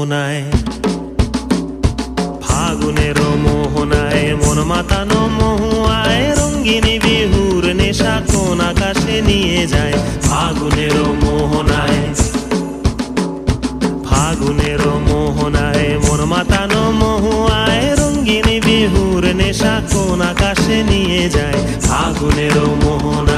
মোহনায়, ফাগুনের মোহনায় মন মাতানো মহুয়ায় রঙ্গিনী বিহুর নেশা কোন আকাশে নিয়ে যায়। ফাগুনের মোহনায়, ফাগুনের মোহনায় মন মাতানো মহুয়ায় রঙ্গিনী বিহুর নেশা কোন আকাশে নিয়ে যায়। ফাগুনের মোহনায়।